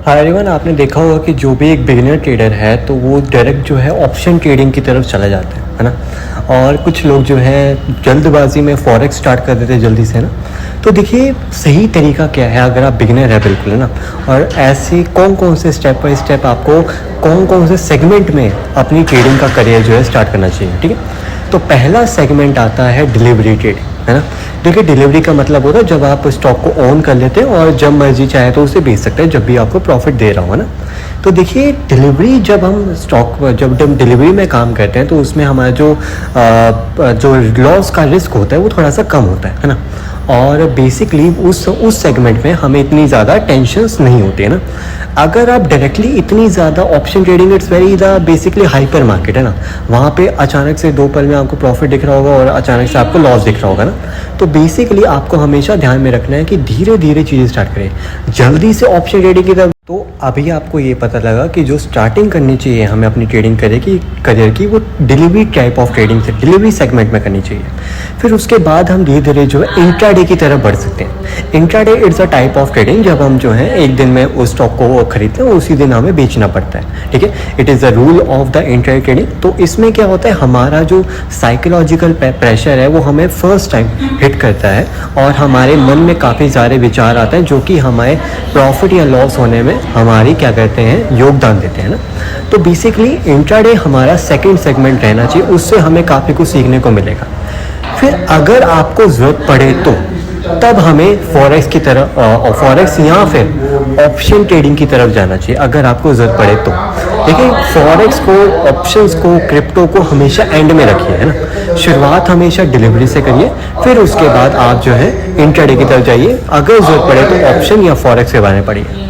Hi everyone, आपने देखा होगा कि जो भी एक बिगिनर ट्रेडर है तो वो डायरेक्ट जो है ऑप्शन ट्रेडिंग की तरफ चला जाता है ना। और कुछ लोग जो है जल्दबाजी में फॉरेक्स स्टार्ट कर देते हैं जल्दी से ना। तो देखिए सही तरीका क्या है अगर आप बिगिनर है बिल्कुल है ना। और ऐसे कौन कौन से स्टेप बाय स्टेप आपको कौन कौन से सेगमेंट में अपनी ट्रेडिंग का करियर जो है स्टार्ट करना चाहिए, ठीक है। तो पहला सेगमेंट आता है डिलीवरी ट्रेडिंग, है ना। देखिए डिलीवरी का मतलब होता है जब आप स्टॉक को ऑन कर लेते हैं और जब मर्जी चाहे तो उसे बेच सकते हैं जब भी आपको प्रॉफिट दे रहा हो, है ना। तो देखिए डिलीवरी जब हम जब डिलीवरी में काम करते हैं तो उसमें हमारा जो लॉस का रिस्क होता है वो थोड़ा सा कम होता है ना। और बेसिकली उस सेगमेंट में हमें इतनी ज़्यादा टेंशन्स नहीं होती है ना। अगर आप डायरेक्टली इतनी ज़्यादा option trading, it's very the basically hyper market है ना। वहाँ पे अचानक से 2 पल में आपको प्रॉफिट दिख रहा होगा और अचानक से आपको लॉस दिख रहा होगा ना। तो बेसिकली आपको हमेशा ध्यान में रखना है कि धीरे धीरे चीज़ें स्टार्ट करें, जल्दी से ऑप्शन ट्रेडिंग की तरफ। तो अभी आपको ये पता लगा कि जो स्टार्टिंग करनी चाहिए हमें अपनी ट्रेडिंग करियर की वो डिलीवरी टाइप ऑफ ट्रेडिंग से डिलीवरी सेगमेंट में करनी चाहिए। फिर उसके बाद हम धीरे धीरे जो है इंट्राडे की तरफ बढ़ सकते हैं। Intraday it's a type of trading जब हम जो है एक दिन में उस स्टॉक को खरीदते हैं उसी दिन हमें बेचना पड़ता है, ठीक है। It is the rule of the intraday trading. तो इसमें क्या होता है, हमारा जो साइकोलॉजिकल प्रेशर है वो हमें फर्स्ट टाइम हिट करता है और हमारे मन में काफ़ी सारे विचार आते हैं जो कि हमारे प्रॉफिट या लॉस होने में हमारी क्या करते हैं, योगदान देते हैं ना। तो बेसिकली इंट्राडे हमारा सेकंड सेगमेंट रहना चाहिए, उससे हमें काफ़ी कुछ सीखने को मिलेगा। फिर अगर आपको ज़रूरत पड़े तो तब हमें फॉरेक्स की तरफ फॉरेक्स या फिर ऑप्शन ट्रेडिंग की तरफ जाना चाहिए अगर आपको ज़रूरत पड़े तो। देखिए फॉरेक्स को, ऑप्शंस को, क्रिप्टो को हमेशा एंड में रखिए, है ना। शुरुआत हमेशा डिलीवरी से करिए, फिर उसके बाद आप जो है इंट्राडे की तरफ जाइए अगर ज़रूरत पड़े तो ऑप्शन या फॉरेक्स के बारे में पढ़िए।